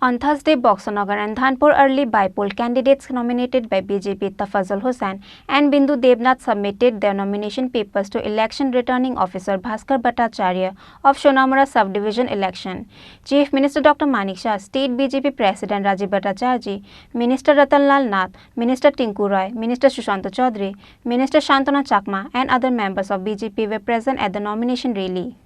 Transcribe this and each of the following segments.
On Thursday, Boxanagar and Dhanpur early by-poll candidates nominated by BJP Tafazul Hussain and Bindu Debnath submitted their nomination papers to election returning officer Bhaskar Bhattacharya of Shonamura sub-division election. Chief Minister Dr. Manik Shah, State BJP President Rajiv Bhattacharya, Minister Ratanlal Nath, Minister Tinku Roy, Minister Sushant Chaudhary, Minister Shantanu Chakma and other members of BJP were present at the nomination rally.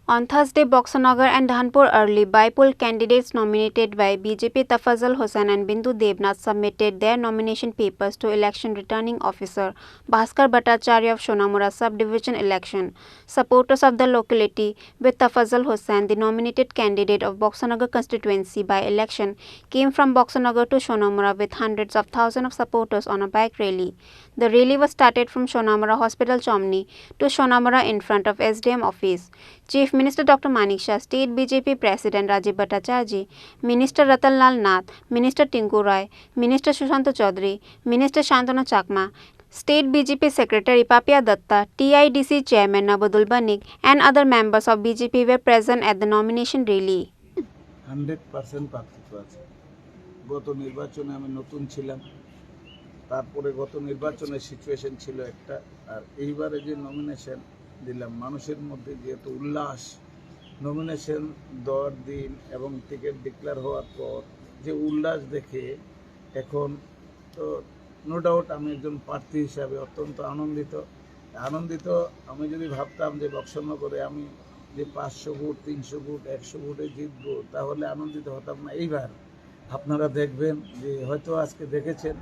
On Thursday, Boxanagar and Dhanpur early by-poll candidates nominated by BJP Tafazul Hussain and Bindu Debnath submitted their nomination papers to election returning officer Bhaskar Bhattacharya of Shonamura sub-division election. Supporters of the locality with Tafazul Hussain, the nominated candidate of Boxanagar constituency by election, came from Boxanagar to Shonamura with hundreds of thousands of supporters on a bike rally. The rally was started from Shonamura Hospital Chomni to Shonamura in front of SDM office. Chief Minister Dr. Manik Shah, State BJP President Rajiv Bhattacharya, Minister Ratanlal Nath, Minister Tinku Roy, Minister Sushant Chaudhary, Minister Shantanu Chakma, State BJP Secretary Papia Datta, TIDC Chairman Nabadul Banik and other members of BJP were present at the nomination rally. 100% পার্থিত আছে। গত নির্বাচনে আমি নতুন ছিলাম, তারপরে গত নির্বাচনের situation ছিল একটা, আর এইবারে যে নমিনেশন দিলাম মানুষের মধ্যে যেহেতু উল্লাস, নমিনেশন দেওয়ার দিন এবং টিকিট ডিক্লেয়ার হওয়ার পর যে উল্লাস দেখে এখন তো নো ডাউট আমি একজন প্রার্থী হিসাবে অত্যন্ত আনন্দিত। আমি যদি ভাবতাম যে বক্সনগরে আমি যে 500 ভোট 300 ভোট 100 ভোটে জিতবো তাহলে আনন্দিত হতাম না। এইবার আপনারা দেখবেন যে হয়তো আজকে দেখেছেন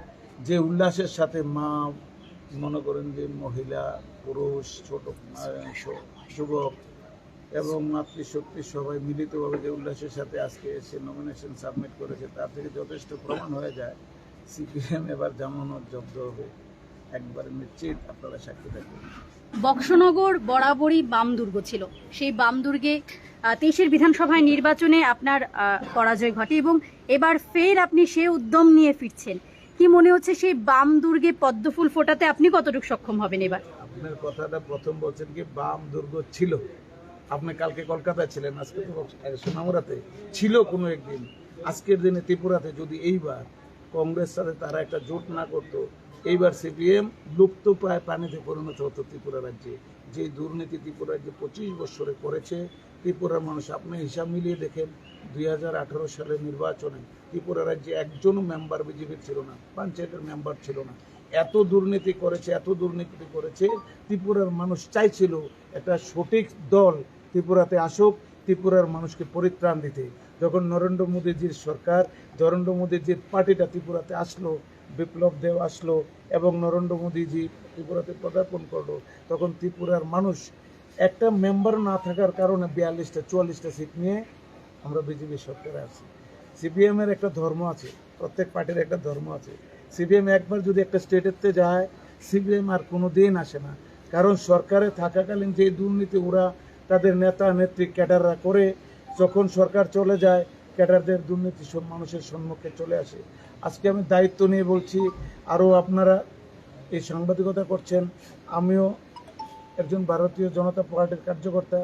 যে উল্লাসের সাথে মা, মনে করেন যে মহিলা, পুরুষ, ছোট যুবক এবং মাতৃশক্তি সবাই মিলিতভাবে যে উল্লাসের সাথে আজকে এসে নমিনেশন সাবমিট করেছে তার থেকে যথেষ্ট প্রমাণ হয়ে যায় সিপিএম এবার জামানত জব্দ হবে, একবারে নিশ্চিত। আপনারা সাক্ষী থাকবেন। বক্সনগর বরাবরই বাম দুর্গ ছিল, সেই বাম দুর্গে 23-এর বিধানসভায় নির্বাচনে আপনার পরাজয় ঘটে এবং এবার ফের আপনি সে উদ্যম নিয়ে ফিরছেন। কি মনে হচ্ছে সেই বাম দুর্গে পদ্মফুল ফোটাতে আপনি কতটুকু সক্ষম হবেন এবার? আপনার কথাটা প্রথম বলছেন কি বাম দুর্গ ছিল, আপনি কালকে কলকাতায় ছিলেন, আজকে তো সোনামুড়াতে ছিল কোনো একদিন। আজকের দিনে ত্রিপুরাতে যদি এইবার কংগ্রেস সাথে তারা একটা জোট না করতো, এইবার সিপিএম লুপ্ত প্রায় পানিতে পরিণত হতো ত্রিপুরা রাজ্যে। যে দুর্নীতি ত্রিপুরা রাজ্যে 25 বছরে করেছে ত্রিপুরার মানুষ, আপনি হিসাব মিলিয়ে দেখেন 2018 সালের নির্বাচনে ত্রিপুরা রাজ্যে একজনও মেম্বার বিজেপির ছিল না, পঞ্চায়েতের মেম্বার ছিল না। এত দুর্নীতি করেছে ত্রিপুরার মানুষ চাইছিল একটা সঠিক দল ত্রিপুরাতে আসুক, ত্রিপুরার মানুষকে পরিত্রাণ দিতে। যখন নরেন্দ্র মোদীজির সরকার, নরেন্দ্র মোদীজির পার্টিটা ত্রিপুরাতে আসলো, বিপ্লব দেব আসলো এবং নরেন্দ্র মোদীজি ত্রিপুরাতে পদার্পণ করলো, তখন ত্রিপুরার মানুষ একটা মেম্বার না থাকার কারণে 42-44টা সিট নিয়ে আমরা বিজেপি সরকারে আছি। সিপিএমের একটা ধর্ম আছে, প্রত্যেক পার্টির একটা ধর্ম আছে। সিপিএম একবার যদি একটা স্টেটেতে যায়, সিপিএম আর কোনো দিন আসে না, কারণ সরকারে থাকাকালীন যে দুর্নীতি ওরা তাদের নেতা নেত্রী ক্যাডাররা করে, যখন সরকার চলে যায় ক্যাডারদের দুর্নীতি সব মানুষের সম্মুখে চলে আসে। আজকে আমি দায়িত্ব নিয়ে বলছি, আরও আপনারা এই সাংবাদিকতা করছেন, আমিও একজন ভারতীয় জনতা পার্টির কার্যকর্তা,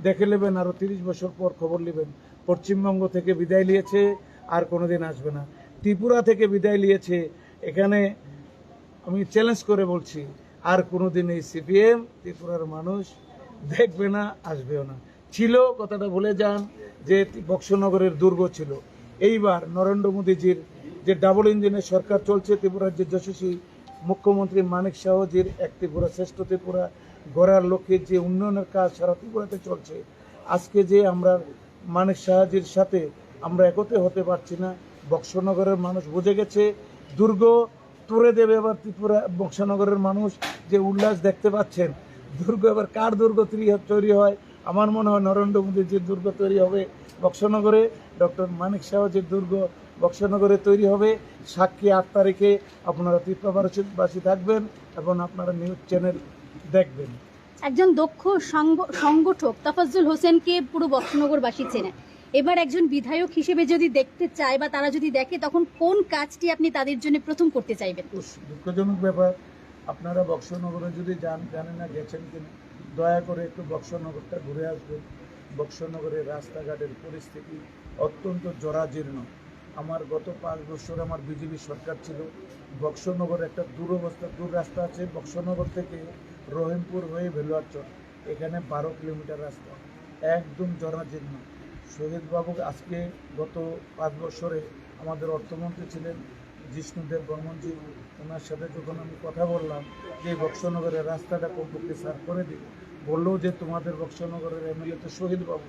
দেখে নেবেন আরও 30 বছর পর খবর নেবেন পশ্চিমবঙ্গ থেকে বিদায় নিয়েছে আর কোনোদিন আসবে না, ত্রিপুরা থেকে বিদায় নিয়েছে। এখানে আমি চ্যালেঞ্জ করে বলছি আর কোনোদিন এই সিপিএম ত্রিপুরার মানুষ দেখবে না, আসবেও না। ছিল কথাটা ভুলে যান যে বক্সনগরের দুর্গ ছিল। এইবার নরেন্দ্র মোদীজির যে ডাবল ইঞ্জিনের সরকার চলছে, ত্রিপুরার যে যশস্বী মুখ্যমন্ত্রী মানিক শাহজির এক ত্রিপুরা শ্রেষ্ঠ ত্রিপুরা গড়ার লক্ষ্যে যে উন্নয়নের কাজ সারা ত্রিপুরাতে চলছে, আজকে যে আমরা মানিক শাহজির সাথে আমরা একত্রে হতে পারছি না, বক্সনগরের মানুষ বুঝে গেছে। দুর্গ তুলে দেবে এবার ত্রিপুরা, বক্সনগরের মানুষ যে উল্লাস দেখতে পাচ্ছেন, দুর্গ এবার কার দুর্গ তৈরি হয়? আমার মনে হয় নরেন্দ্র মোদীজির দুর্গ তৈরি হবে বক্সনগরে, ডক্টর মানিক শাহজির দুর্গ বক্সনগরে তৈরি হবে। সাক্ষী 8 তারিখে আপনারা ত্রিপুরাবাসী থাকবেন এবং আপনারা নিউজ চ্যানেল দেখবেন। একজন দক্ষ সংগঠক তাফাজ্জুল হোসেনকে পুরো বক্সনগরবাসী চেনে। এবার একজন বিধায়ক হিসেবে যদি দেখতে চায় বা তারা যদি দেখে, তখন কোন কাজটি আপনি তাদের জন্য প্রথম করতে চাইবেন? দুঃখজনক ব্যাপার, আপনারা বক্সনগরে যদি জানেন না, গেছেন কিনা, দয়া করে একটু বক্সনগরটা ঘুরে আসবেন। বক্সনগরের রাস্তাঘাটের পরিস্থিতি অত্যন্ত জরাজীর্ণ। আমার গত 5 বছর আমার বিজেপি সরকার ছিল। বক্সনগর একটা দূর রাস্তা আছে, বক্সনগর থেকে রহিমপুর হয়ে ভেলুয়ারচর, এখানে 12 কিলোমিটার রাস্তা, একদম জরাজীর্ণ। শহীদবাবু আজকে গত 5 বছরে আমাদের অর্থমন্ত্রী ছিলেন জিষ্ণুদেব বর্মনজি, ওনার সাথে যখন আমি কথা বললাম যে বক্সনগরের রাস্তাটা কমপক্ষে সার করে দিই, বললো যে তোমাদের বক্সনগরের এমএলএ তো শহীদবাবু,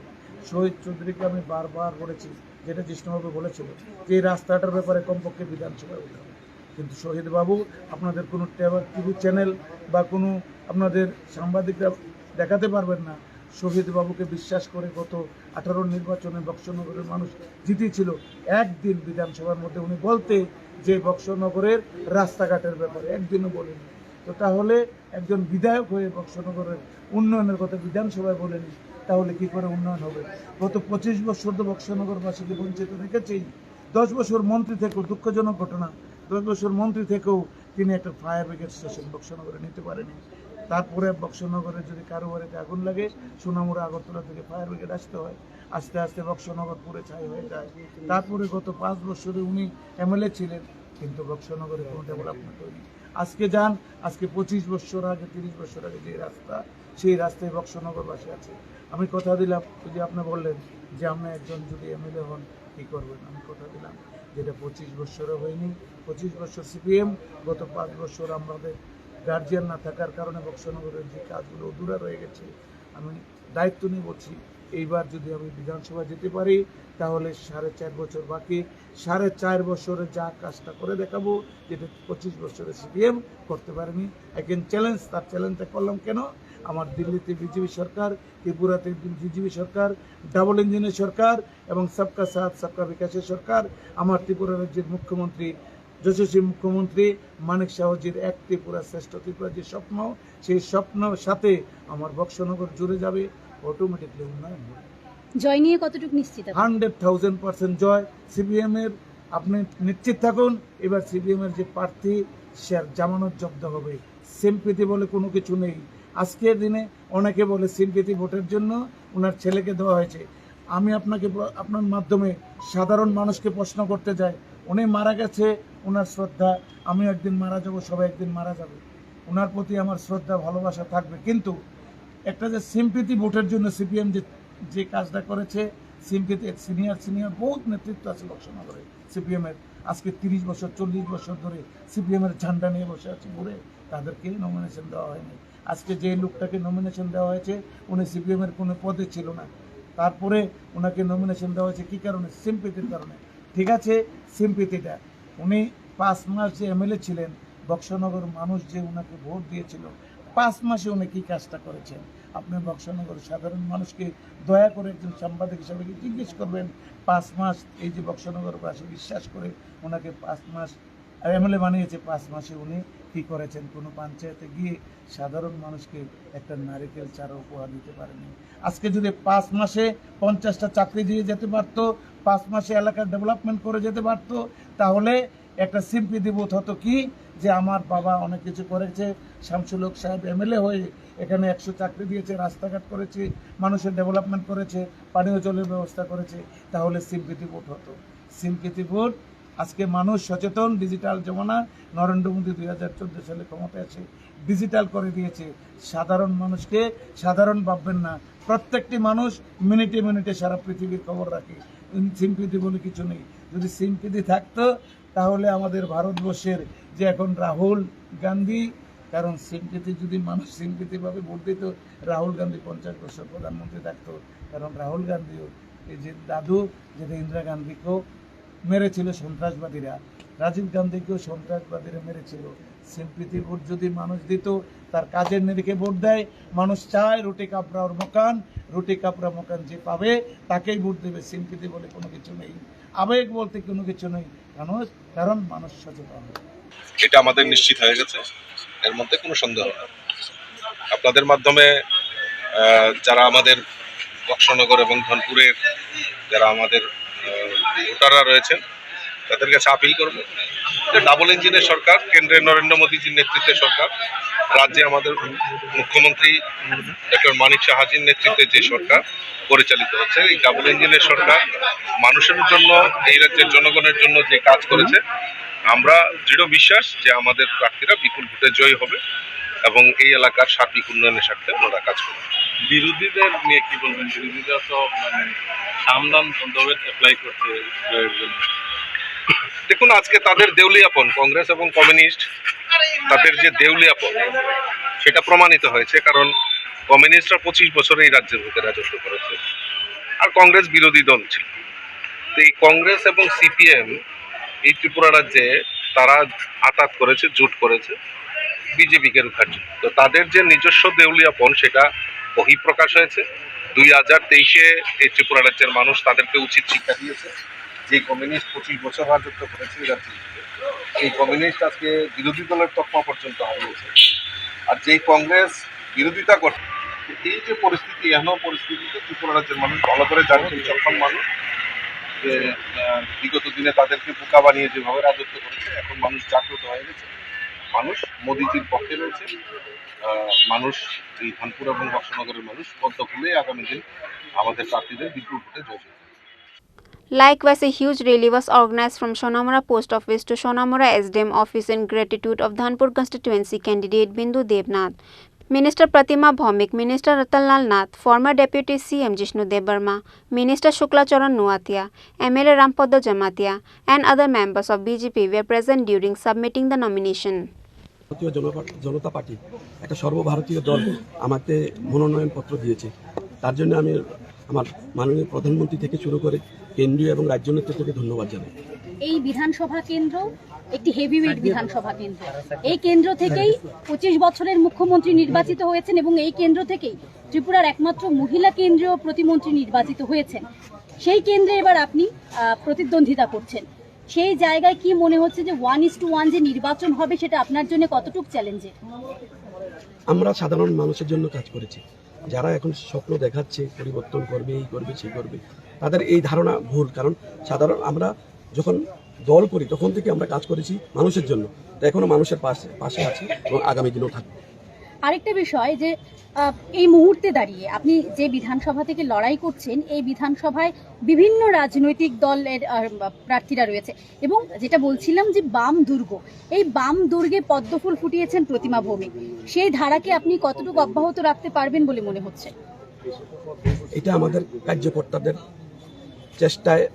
শহীদ চৌধুরীকে আমি বারবার বলেছি, যেটা জিষ্ণুবাবু বলেছিল যে এই রাস্তাটার ব্যাপারে কমপক্ষে বিধানসভায় উঠাবে, কিন্তু শহীদবাবু আপনাদের কোনো টিভি চ্যানেল বা কোনো আপনাদের সাংবাদিকরা দেখাতে পারবেন না। শহীদবাবুকে বিশ্বাস করে গত 18 নির্বাচনে বক্সনগরের মানুষ জিতেছিল। একদিন বিধানসভার মধ্যে উনি বলতে যে বক্সনগরের রাস্তাঘাটের ব্যাপারে একদিনও বলেনি। তো তাহলে একজন বিধায়ক হয়ে বক্সনগরের উন্নয়নের কথা বিধানসভায় বলেনি, তাহলে কি করে উন্নয়ন হবে? গত 25 বছর তো বক্সনগরবাসীকে বঞ্চিত রেখেছেই। 10 বছর মন্ত্রী থেকেও, দুঃখজনক ঘটনা, 10 বছর মন্ত্রী থেকেও তিনি একটা ফায়ার ব্রিগেড স্টেশন বক্সনগরে নিতে পারেনি। তারপরে বক্সনগরে যদি কারো বাড়িতে আগুন লাগে, সোনামুড়া আগরতলা থেকে ফায়ার ব্রিগেড আসতে হয়, আস্তে আস্তে বক্সনগর পুরে ছাই হয়ে যায়। তারপরে গত 5 বছরে উনি এমএলএ ছিলেন, কিন্তু বক্সনগরে কোনো ডেভেলপমেন্ট হয়নি। আজকে যান, আজকে 25 বছর আগে, 30 বছর আগে যে রাস্তা, সেই রাস্তায় বক্সনগরবাসী আছে। আমি কথা দিলাম, যদি আপনি বললেন যে আপনি একজন যদি এমএলএ হন কী করবেন, আমি কথা দিলাম যেটা 25 বছরও হয়নি। 25 বছর সিপিএম, গত 5 বছর আমাদের গার্জিয়ান না থাকার কারণে বক্সনগরের যে কাজগুলো অধুরা রয়ে গেছে, আমি দায়িত্ব নিয়ে বলছি এইবার যদি আমি বিধানসভা যেতে পারি তাহলে 4.5 বছর বাকি, 4.5 বছরে যা কাজটা করে দেখাবো যেটা 25 বছরে সিপিএম করতে পারেনি। এখন চ্যালেঞ্জ, তার চ্যালেঞ্জটা করলাম কেন? আমার দিল্লিতে বিজেপি সরকার, ত্রিপুরাতে বিজেপি সরকার, ডাবল ইঞ্জিনের সরকার এবং সবকা সাথ সবকা বিকাশের সরকার। আমার ত্রিপুরা রাজ্যের মুখ্যমন্ত্রী, যশস্বী মুখ্যমন্ত্রী মানিক সাহজির এক ত্রিপুরা শ্রেষ্ঠ ত্রিপুরা যে স্বপ্ন, সেই স্বপ্নের সাথে আমার বক্সনগর জুড়ে যাবে, অটোমেটিকলি উন্নয়ন হবে। জয় নিয়ে কতটুকু নিশ্চিত? 100,000% জয় সিপিএম এর। আপনি নিশ্চিত থাকুন, এবার সিপিএম এর যে প্রার্থী সে আর জামানত জব্দ হবে। সিম্পিতি বলে কোনো কিছু নেই। আজকের দিনে অনেকে বলে সিম্পিতি ভোটের জন্য ওনার ছেলেকে দেওয়া হয়েছে। আমি আপনার মাধ্যমে সাধারণ মানুষকে প্রশ্ন করতে চাই, উনি মারা গেছে, ওনার শ্রদ্ধা, আমি একদিন মারা যাব, সবাই একদিন মারা যাবে, ওনার প্রতি আমার শ্রদ্ধা ভালোবাসা থাকবে, কিন্তু একটা যে সিম্পিতি ভোটের জন্য সিপিএম যে কাজটা করেছে, সিম্পিতি সিনিয়র বহুত নেতৃত্ব আছে বক্সনগরে সিপিএমের। আজকে 30 বছর 40 বছর ধরে সিপিএমের ঝান্ডা নিয়ে বসে আছে ঘুরে, তাদেরকে নমিনেশন দেওয়া হয়নি। আজকে যে লোকটাকে নমিনেশন দেওয়া হয়েছে উনি সিপিএমের কোনো পদে ছিল না, তারপরে ওনাকে নমিনেশন দেওয়া হয়েছে কী কারণে? সিম্পিতির কারণে। ঠিক আছে, সিম্পিতিটা উনি 5 মাস যে এমএলএ ছিলেন, বক্সনগর মানুষ যে ওনাকে ভোট দিয়েছিল, 5 মাসে উনি কী কাজটা করেছেন? আপনি বক্সনগর সাধারণ মানুষকে দয়া করে একজন সাংবাদিক হিসাবে জিজ্ঞেস করবেন, 5 মাস এই যে বক্সনগরবাসী বিশ্বাস করে ওনাকে 5 মাস এমএলএ বানিয়েছে, 5 মাসে উনি কী করেছেন? কোনো পঞ্চায়েতে গিয়ে সাধারণ মানুষকে একটা নারিকেল চারা উপহার দিতে পারেনি। আজকে যদি 5 মাসে 50টা চাকরি দিয়ে যেতে পারতো, 5 মাসে এলাকার ডেভেলপমেন্ট করে যেতে পারতো, তাহলে একটা সিম্পিতি বোধ হতো কি যে আমার বাবা অনেক কিছু করেছে, শামসুল হক সাহেব এমএলএ হয়ে এখানে 100 চাকরি দিয়েছে, রাস্তাঘাট করেছে, মানুষের ডেভেলপমেন্ট করেছে, পানীয় জলের ব্যবস্থা করেছে, তাহলে সিম্পিতি ভোট হতো। সিম্পিতি ভোট, আজকে মানুষ সচেতন, ডিজিটাল জমানা, নরেন্দ্র মোদী 2014 সালে ক্ষমতায় এসে ডিজিটাল করে দিয়েছে। সাধারণ মানুষকে সাধারণ ভাববেন না, প্রত্যেকটি মানুষ মিনিটে মিনিটে সারা পৃথিবীর খবর রাখে। সিম্পিতি বলে কিছু নেই। যদি সিম্পিতি থাকতো তাহলে আমাদের ভারতবর্ষের যে এখন রাহুল গান্ধী, কারণ সিম্পিতি যদি মানুষ সিম্পিতিভাবে ভোট দিত, রাহুল গান্ধী 50 বছর প্রধানমন্ত্রী থাকতো। কারণ রাহুল গান্ধীও এই যে দাদু, যেটা ইন্দিরা গান্ধীকেও মেরেছিল সন্ত্রাসবাদীরা, রাজীব গান্ধীকেও সন্ত্রাসবাদীরা মেরেছিল। সিম্পিতি ভোট যদি মানুষ দিত, তার কাজের নিরিখে ভোট দেয়, মানুষ চায় রুটি কাপড়া ওর মকান, রুটি কাপড়া মকান যে পাবে তাকেই ভোট দেবে। সিম্পিতি বলে কোনো কিছু নেই, আবেগ বলতে কোনো কিছু নেই, কারণ মানুষ সচেতন। এটা আমাদের নিশ্চিত হয়ে গেছে, এর মধ্যে কোনো সন্দেহ নেই। আপনাদের মাধ্যমে যারা আমাদের বক্সনগর এবং ধনপুরের যারা আমাদের ভোটাররা রয়েছেন, তাদের কাছে আপিল করবো যে ডাবল ইঞ্জিনের সরকার, কেন্দ্রে নরেন্দ্র মোদীজির নেতৃত্বে সরকার, রাজ্যে আমাদের মুখ্যমন্ত্রী ডক্টর মানিক সাহাজির নেতৃত্বে যে সরকার পরিচালিত হচ্ছে, এই ডাবল ইঞ্জিনের সরকার মানুষের জন্য, এই রাজ্যের জনগণের জন্য যে কাজ করেছে, আমরা দৃঢ় বিশ্বাস যে আমাদের প্রার্থীরা বিপুল ভোটে জয়ী হবে এবং এই এলাকার সার্বিক উন্নয়নের স্বার্থে ওনারা কাজ করবে। বিরোধীদের নিয়ে কি বলবেন? বিরোধীরা তো সামদান বন্দ্যোপাধ্যায় অ্যাপ্লাই করছে জয়ের জন্য। দেখুন, আজকে তাদের দেউলিয়াপন, কংগ্রেস এবং কমিউনিস্ট তাদের যে দেউলিয়াপন সেটা প্রমাণিত হয়েছে, কারণ কমিউনিস্টরা 25 বছরে এই রাজ্যের বুকে রাজত্ব করেছে আর কংগ্রেস বিরোধী দল ছিল। তো এই কংগ্রেস এবং সিপিএম এই ত্রিপুরা রাজ্যে তারা আতাত করেছে, জোট করেছে বিজেপিকে রুখার জন্য। তো তাদের যে নিজস্ব দেউলিয়াপন সেটা বহিঃপ্রকাশ হয়েছে। 2023-এ এই ত্রিপুরা রাজ্যের মানুষ তাদেরকে উচিত শিক্ষা দিয়েছে। যে কমিউনিস্ট 25 বছর রাজত্ব করেছে এই রাজ্যে, এই কমিউনিস্ট আজকে বিরোধী দলের তকমা পর্যন্ত হারিয়েছে। আর যেই কংগ্রেস বিরোধিতা করে, এই যে পরিস্থিতি, এমন পরিস্থিতিতে ত্রিপুরা রাজ্যের মানুষ ভালো করে জানতে সক্ষম মানুষ যে বিগত দিনে তাদেরকে বোকা বানিয়ে যেভাবে রাজত্ব করেছে, এখন মানুষ জাগ্রত হয়ে গেছে, মানুষ মোদিজির পক্ষে রয়েছে। মানুষ এই ধানপুর এবং বক্সনগরের মানুষ পদ্ম খুলে আগামী দিন আমাদের প্রার্থীদের বিপুল ভোটে জয়। Likewise, a huge rally was organized from Shonamura Post Office to Shonamura SDM Office in gratitude of Dhanpur constituency candidate Bindu Debnath, Minister Pratima Bhaumik, Minister Ratanlal Nath, former Deputy CM Jishnu Debarma, Minister Shukla Charan Nuatia, MLA Rampada Jamatia, and other members of BJP were present during submitting the nomination. ভারতীয় জনতা party একটা সর্বভারতীয় দল আমাকে মনোনয়নপত্র দিয়েছে। তার জন্য আমি আমার মাননীয় প্রধানমন্ত্রী থেকে শুরু করে কেন্দ্রীয় এবং রাজ্য নেতৃত্বকে ধন্যবাদ জানাই। এই বিধানসভা কেন্দ্র একটি হেভিওয়েট বিধানসভা কেন্দ্র। এই কেন্দ্র থেকেই 25 বছরের মুখ্যমন্ত্রী নির্বাচিত হয়েছেন এবং এই কেন্দ্র থেকেই ত্রিপুরার একমাত্র মহিলা কেন্দ্রীয় প্রতিমন্ত্রী নির্বাচিত হয়েছেন। সেই কেন্দ্রে এবার আপনি প্রতিদ্বন্দ্বিতা করছেন। সেই জায়গায় কি মনে হচ্ছে যে 1:1 যে নির্বাচন হবে সেটা আপনার জন্য কতটুকু চ্যালেঞ্জের? আমরা সাধারণ মানুষের জন্য কাজ করেছি। যারা এখন স্বপ্ন দেখাচ্ছে পরিবর্তন করবে, এই করবে, সেই করবে, তাদের এই ধারণা ভুল। কারণ সাধারণ আমরা যখন দল করি তখন থেকে আমরা কাজ করেছি মানুষের জন্য, তো এখনো মানুষের পাশে আছি এবং আগামী দিনেও থাকবো। আরেকটা বিষয় যে এই মুহূর্তে দাঁড়িয়ে আপনি যে বিধানসভা থেকে লড়াই করছেন, এই বিধানসভায় বিভিন্ন রাজনৈতিক দলের প্রার্থীরা রয়েছে এবং যেটা বলছিলাম যে বাম দুর্গ, এই বাম দুর্গে পদ্মফুল ফুটিয়েছেন প্রতিমা ভৌমিক। সেই ধারাকে আপনি কতটুকু অব্যাহত রাখতে পারবেন বলে মনে হচ্ছে? এটা আমাদের কার্যকর্তাদের চেষ্টায়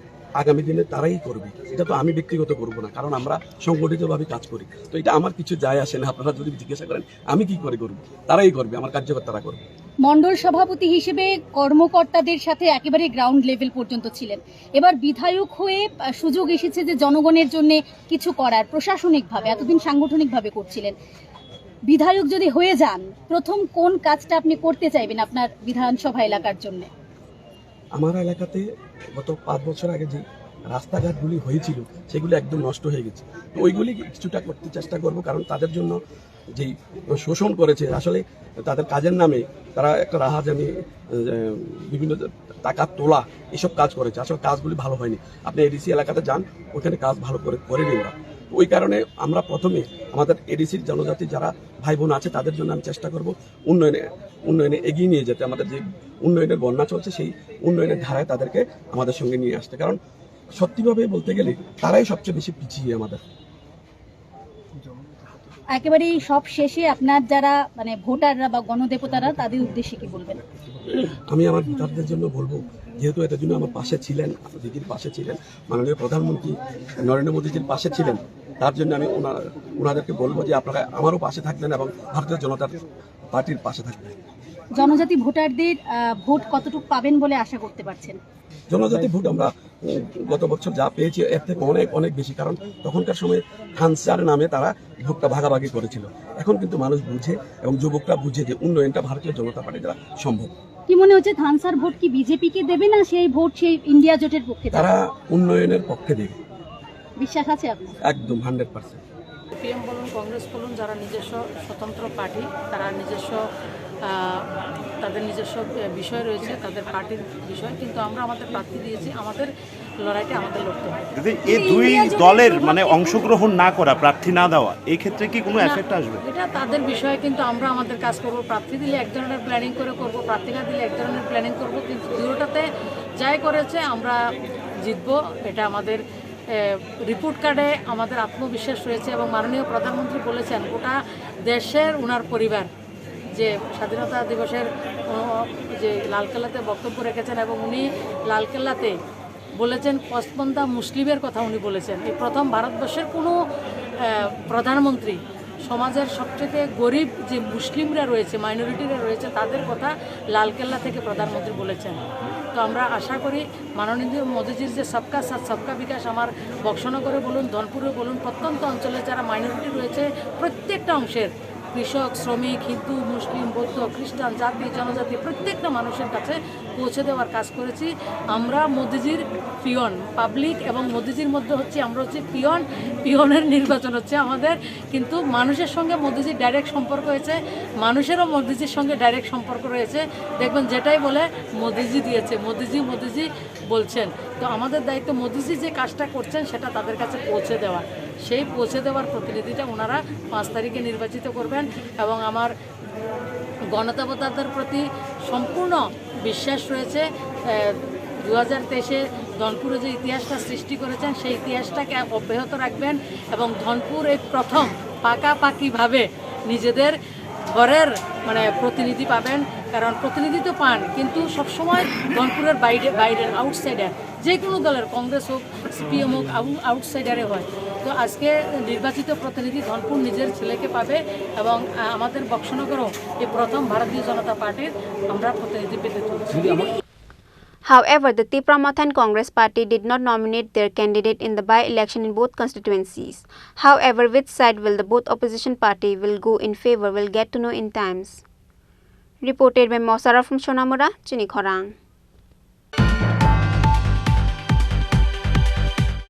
আগামী দিনে তারাই করবে, এটা তো আমি ব্যক্তিগত করব না, কারণ আমরা সংগঠিতভাবে কাজ করি। তো এটা আমার কিছু যায় আসে না। আপনারা যদি জিজ্ঞাসা করেন আমি কি করে করব, তারাই করবে, আমার কার্যকর্তারা করবে। মণ্ডল সভাপতি হিসেবে কর্মকর্তাদের সাথে একেবারে গ্রাউন্ড লেভেল পর্যন্ত ছিলেন। এবার বিধায়ক হয়ে সুযোগ এসেছে যে জনগণের জন্য কিছু করার, প্রশাসনিকভাবে এতদিন সাংগঠনিকভাবে করছিলেন। বিধায়ক যদি হয়ে যান, প্রথম কোন কাজটা আপনি করতে চাইবেন আপনার বিধানসভা এলাকার জন্য? আমার এলাকাতে গত 5 বছর আগে যে রাস্তাঘাটগুলি হয়েছিল সেগুলি একদম নষ্ট হয়ে গেছে। তো ওইগুলি কিছুটা করতে চেষ্টা করব, কারণ তাদের জন্য যেই শোষণ করেছে, আসলে তাদের কাজের নামে তারা একটা রাহাজানি, বিভিন্ন টাকা তোলা, এসব কাজ করেছে। আসলে কাজগুলি ভালো হয়নি। আপনি এডিসি এলাকাতে যান, ওখানে কাজ ভালো করেনি ওরা। ওই কারণে আমরা প্রথমে আমাদের এডিসির জনজাতি যারা ভাই বোন আছে তাদের জন্য আমি চেষ্টা করব উন্নয়নে এগিয়ে নিয়ে যেতে। আমাদের যে উন্নয়নের বন্যা চলছে সেই উন্নয়নের ধারায় তাদেরকে আমাদের সঙ্গে নিয়ে আসতে, কারণ সত্যিভাবে বলতে গেলে তারাই সবচেয়ে বেশি পিছিয়ে আমাদের। একেবারে সব শেষে আপনার যারা ভোটাররা বা গণদেবতারা, তাদের উদ্দেশ্যে কি বলবেন? আমি আমার ভোটারদের জন্য বলবো, যেহেতু এটার জন্য আমার পাশে ছিলেন, দিদির পাশে ছিলেন, মাননীয় প্রধানমন্ত্রী নরেন্দ্র মোদীজির পাশে ছিলেন, তার জন্য আমি ওনাদেরকে বলবো যে আপনারা আমারও পাশে থাকবেন এবং ভারতীয় জনতা পার্টির পাশে থাকবেন। জনজাতি ভোটারদের ভোট কতটুকু পাবেন বলে আশা করতে পারছেন? জনজাতি ভোট আমরা গত বছর যা পেয়েছি এর থেকে অনেক অনেক বেশি, কারণ তখনকার সময় থানসার নামে তারা ভোটটা ভাগাভাগি করেছিল। এখন কিন্তু মানুষ বুঝে এবং যুবকরা বুঝে যে উন্নয়নটা ভারতীয় জনতা পার্টি দ্বারা সম্ভব। কি মনে হচ্ছে, থানসার ভোট কি বিজেপিকে দেবে না সেই ভোট সেই ইন্ডিয়া জোটের পক্ষে? তারা উন্নয়নের পক্ষে দেবে, বিশ্বাস আছে আপনার? একদম 100%। সিপিএম বলুন, কংগ্রেস বলুন, যারা নিজস্ব স্বতন্ত্র পার্টি, তারা তাদের নিজস্ব বিষয় রয়েছে, তাদের পার্টির বিষয়, কিন্তু আমরা আমাদের প্রার্থী দিয়েছি। আমাদের লড়াইটা আমাদের লড়তে হবে। দিদি এই দুই দলের মানে অংশগ্রহণ না করা, প্রার্থী না দেওয়া, এই ক্ষেত্রে কি কোনো এফেক্ট আসবে? এটা তাদের বিষয়ে, কিন্তু আমরা আমাদের কাজ করব। প্রার্থী দিলে এক ধরনের প্ল্যানিং করে করব, প্রার্থী না দিলে এক ধরনের প্ল্যানিং করব, কিন্তু দুটোটাতে যাই করেছে আমরা জিতবো। এটা আমাদের রিপোর্ট কার্ডে আমাদের আত্মবিশ্বাস রয়েছে এবং মাননীয় প্রধানমন্ত্রী বলেছেন গোটা দেশের ওনার পরিবার যে স্বাধীনতা দিবসের যে লালকেল্লাতে বক্তব্য রেখেছেন এবং উনি লালকেল্লাতে বলেছেন পশ্চিমবঙ্গ মুসলিমের কথা উনি বলেছেন। এই প্রথম ভারতবর্ষের কোনো প্রধানমন্ত্রী সমাজের সবচেয়ে গরিব যে মুসলিমরা রয়েছে, মাইনরিটিরা রয়েছে, তাদের কথা লালকেল্লা থেকে প্রধানমন্ত্রী বলেছেন। তো আমরা আশা করি মাননীয় মোদীজির যে সবকা সাথ সবকা বিকাশ, আমার বক্সনগরে বলুন, ধনপুরে বলুন, প্রত্যন্ত অঞ্চলে যারা মাইনরিটি রয়েছে প্রত্যেকটা অংশের কৃষক, শ্রমিক, হিন্দু, মুসলিম, বৌদ্ধ, খ্রিস্টান, জাতি জনজাতি প্রত্যেকটা মানুষের কাছে পৌঁছে দেওয়ার কাজ করেছি। আমরা মোদিজির পিয়ন, পাবলিক এবং মোদিজির মধ্যে হচ্ছে আমরা হচ্ছে পিয়নের নির্বাচন হচ্ছে আমাদের, কিন্তু মানুষের সঙ্গে মোদিজির ডাইরেক্ট সম্পর্ক হয়েছে, মানুষেরও মোদিজির সঙ্গে ডাইরেক্ট সম্পর্ক রয়েছে। দেখবেন যেটাই বলে মোদিজি দিয়েছে, মোদিজি বলছেন। তো আমাদের দায়িত্ব মোদিজি যে কাজটা করছেন সেটা তাদের কাছে পৌঁছে দেওয়া। সেই পৌঁছে দেওয়ার প্রতিনিধিটা ওনারা 5 তারিখে নির্বাচিত করবেন এবং আমার গণতান্ত্রের প্রতি সম্পূর্ণ বিশ্বাস রয়েছে। 2023-এ ধনপুরে যে ইতিহাসটা সৃষ্টি করেছেন সেই ইতিহাসটাকে অব্যাহত রাখবেন এবং ধনপুর এই প্রথম পাকাপাকিভাবে নিজেদের ঘরের প্রতিনিধি পাবেন। কারণ প্রতিনিধি তো পান, কিন্তু সবসময় ধনপুরের বাইরের আউটসাইডার, যে কোনো দলের, কংগ্রেস হোক, সিপিএম হোক, আউটসাইডারে হয়। তো আজকে নির্বাচিত প্রতিনিধি ধনপুর নিজের ছেলেকে পাবে এবং আমাদের বক্সনগরও এই প্রথম ভারতীয় জনতা পার্টির আমরা প্রতিনিধি পেতে চলেছি। However, the Tripura Congress Party did not nominate their candidate in the by-election in both constituencies. However, which side will the both opposition party will go in favor will get to know in times. Reported by Mosara from Sonamura, Chini Khorang.